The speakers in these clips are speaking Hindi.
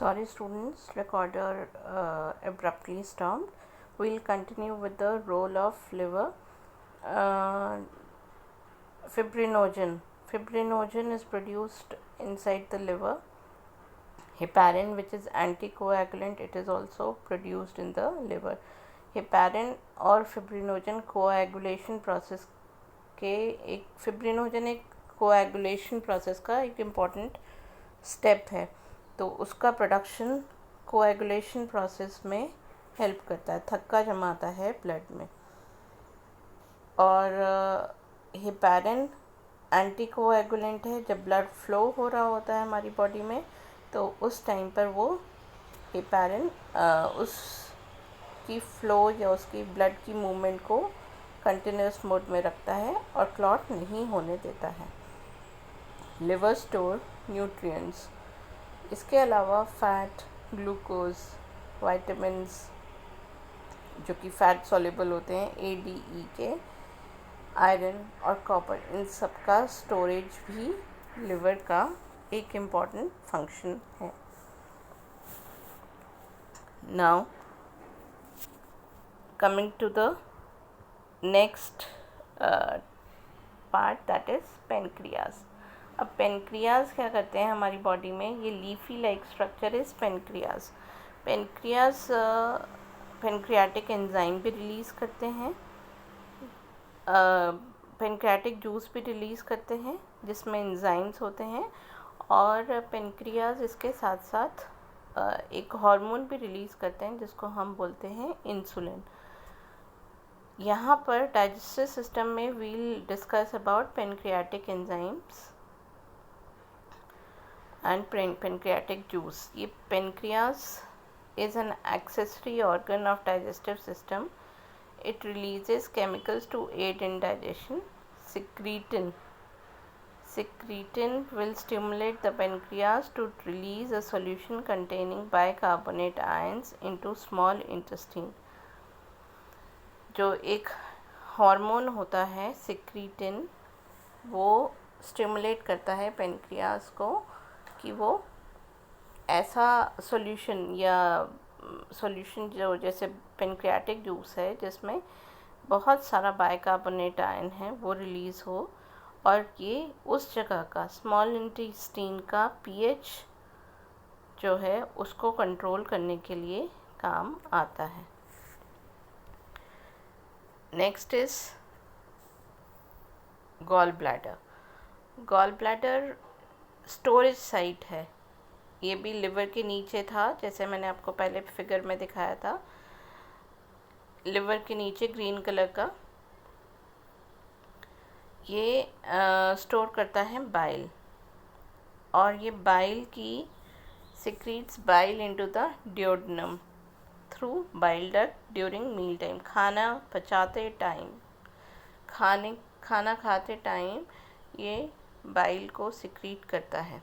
Sorry students, recorder abruptly stopped. We'll continue with the role of liver. Uh, Fibrinogen. Fibrinogen is produced inside the liver. Heparin, which is anticoagulant, it is also produced in the liver. Heparin और फिब्रिनोजन कोएगुलेशन प्रोसेस के एक फिब्रिनोजन एक कोएगुलेशन प्रोसेस का एक इम्पॉर्टेंट स्टेप है, तो उसका प्रोडक्शन कोएगुलेशन प्रोसेस में हेल्प करता है, थक्का जमाता है ब्लड में। और हेपारिन एंटीकोएगुलेंट है, जब ब्लड फ्लो हो रहा होता है हमारी बॉडी में तो उस टाइम पर वो हेपारिन उसकी फ्लो या उसकी ब्लड की मूवमेंट को कंटिन्यूस मोड में रखता है और क्लॉट नहीं होने देता है। लिवर स्टोर न्यूट्रिएंट्स, इसके अलावा फैट, ग्लूकोज, वाइटामिन्स जो कि फैट सॉल्युबल होते हैं, ADE के, आयरन और कॉपर, इन सब का स्टोरेज भी लिवर का एक इम्पॉर्टेंट फंक्शन है। Now coming to the next part, that is pancreas. अब पेनक्रियाज क्या करते हैं हमारी बॉडी में, ये leafy like structure is pancreas. Pancreas pancreatic enzyme भी रिलीज़ करते हैं, पेनक्रियाटिक जूस भी रिलीज़ करते हैं जिसमें एंजाइम्स होते हैं, और पेनक्रियाज इसके साथ साथ एक हार्मोन भी रिलीज़ करते हैं जिसको हम बोलते हैं इंसुलिन। यहाँ पर डाइजेस्टिव सिस्टम में we'll discuss about pancreatic enzymes and pancreatic juice. ये pancreas is an accessory organ of digestive system. It releases chemicals to aid in digestion. Secretin will stimulate the pancreas to release a solution containing bicarbonate ions into small intestine. जो एक हार्मोन होता है सिक्रीटिन, वो स्टिमुलेट करता है पेनक्रियाज को कि वो ऐसा सॉल्यूशन जो जैसे पेनक्रियाटिक जूस है जिसमें बहुत सारा बाइकार्बोनेट आयन है वो रिलीज़ हो, और ये उस जगह का स्मॉल इंटेस्टाइन का pH जो है उसको कंट्रोल करने के लिए काम आता है। Next is gall bladder. Gall bladder storage site है, ये भी लिवर के नीचे था, जैसे मैंने आपको पहले फिगर में दिखाया था, लिवर के नीचे ग्रीन कलर का। ये स्टोर करता है बाइल, और ये बाइल की secretes bile into the duodenum through bile duct during meal time. खाना पचाते टाइम, खाना खाते टाइम ये बाइल को सिक्रीट करता है।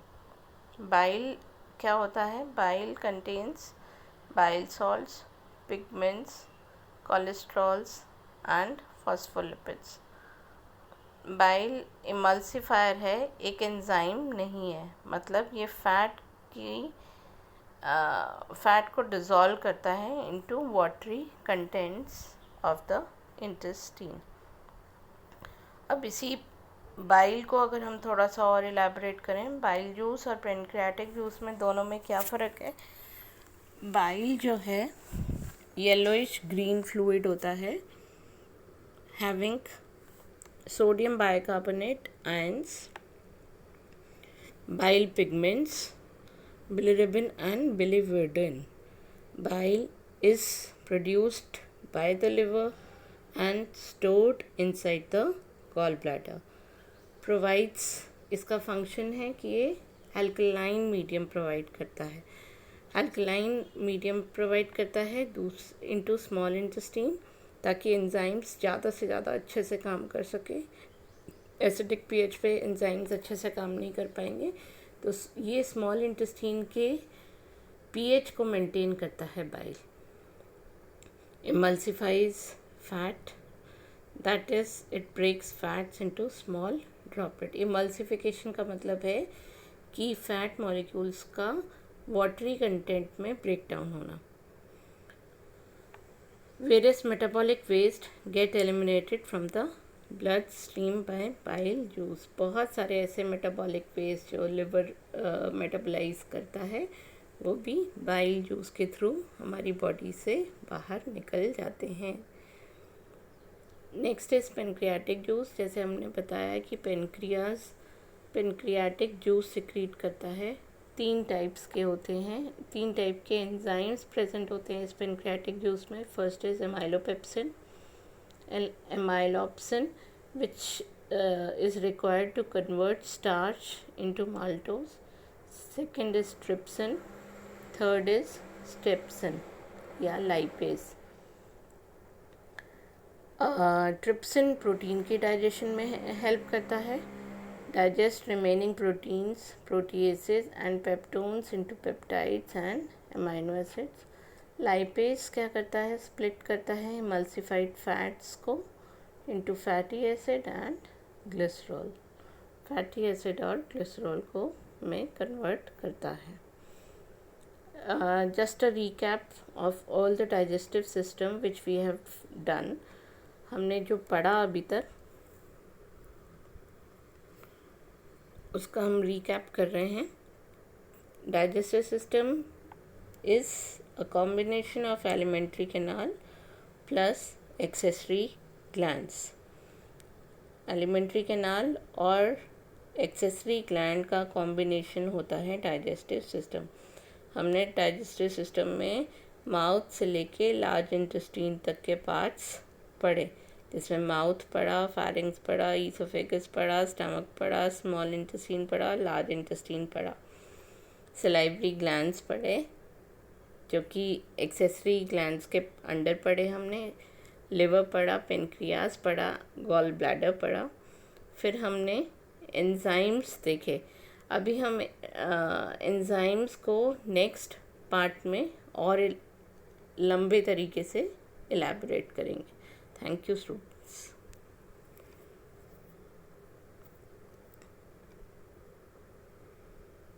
बाइल क्या होता है, bile contains bile salts, pigments, cholesterols and phospholipids. Bile emulsifier है, एक एंजाइम नहीं है, मतलब ये फैट को डिज़ोल्व करता है into watery contents of the intestine. अब इसी बाइल को अगर हम थोड़ा सा और इलैबोरेट करें, बाइल जूस और पेनक्रियाटिक जूस में दोनों में क्या फ़र्क है। बाइल जो है येलोइश ग्रीन फ्लूइड होता है, having sodium bicarbonate ions, bile pigments, bilirubin and biliverdin. Bile is produced by the liver and stored inside the gallbladder. Provides, इसका फंक्शन है कि ये अल्कलाइन मीडियम प्रोवाइड करता है, अल्कलाइन मीडियम प्रोवाइड करता है इनटू स्मॉल इंटेस्टाइन, ताकि एंजाइम्स ज़्यादा से ज़्यादा अच्छे से काम कर सके। एसिडिक pH पे एंजाइम्स अच्छे से काम नहीं कर पाएंगे, तो ये स्मॉल इंटेस्टाइन के pH को मेंटेन करता है bile. Emulsifies fat, that is it breaks fats into small droplet. Emulsification का मतलब है कि फैट मॉलिक्यूल्स का वाटरी कंटेंट में ब्रेक डाउन होना। Various metabolic waste get eliminated from the blood stream by bile juice. बहुत सारे ऐसे मेटाबॉलिक वेस्ट जो लिवर मेटाबोलाइज करता है वो भी बाइल जूस के थ्रू हमारी बॉडी से बाहर निकल जाते हैं। Next is pancreatic juice. जैसे हमने बताया कि पेनक्रियाटिक जूस सिक्रीट करता है। 3 टाइप्स के होते हैं, 3 टाइप के एंजाइम्स प्रेजेंट होते हैं इस पेनक्रियाटिक जूस में। First is amylopepsin amylopsin which is required to convert starch into maltose. Second is trypsin. Third is strepsin या lipase. ट्रिप्सिन प्रोटीन की डाइजेशन में हेल्प करता है। Digest remaining proteins, proteases and peptones into peptides and amino acids. Lipase क्या करता है? स्प्लिट करता है एमल्सिफाइड फैट्स को into fatty acid and glycerol. Fatty acid और ग्लिसरॉल को में कन्वर्ट करता है। Just a recap of all the digestive system which we have done. हमने जो पढ़ा अभी तक उसका हम रिकैप कर रहे हैं। Digestive system is a combination of alimentary canal plus accessory glands. Alimentary canal और एक्सेसरी ग्लैंड का कॉम्बिनेशन होता है डाइजेस्टिव सिस्टम। हमने डाइजेस्टिव सिस्टम में माउथ से लेके लार्ज इंटेस्टाइन तक के पार्ट्स पढ़े, जिसमें माउथ पढ़ा, फैरिंग्स पढ़ा, ईसोफेगस पढ़ा, स्टमक पढ़ा, स्मॉल इंटेस्टाइन पढ़ा, लार्ज इंटेस्टाइन पढ़ा। सलाइवरी ग्लैंड्स पढ़े जो कि एक्सेसरी ग्लैंड्स के अंडर पढ़े हमने। लिवर पढ़ा, पेनक्रियास पढ़ा, गॉल ब्लैडर पढ़ा। फिर हमने एंजाइम्स देखे। अभी हम एंजाइम्स को नेक्स्ट पार्ट में और लंबे तरीके से एलैबोरेट करेंगे। Thank you students.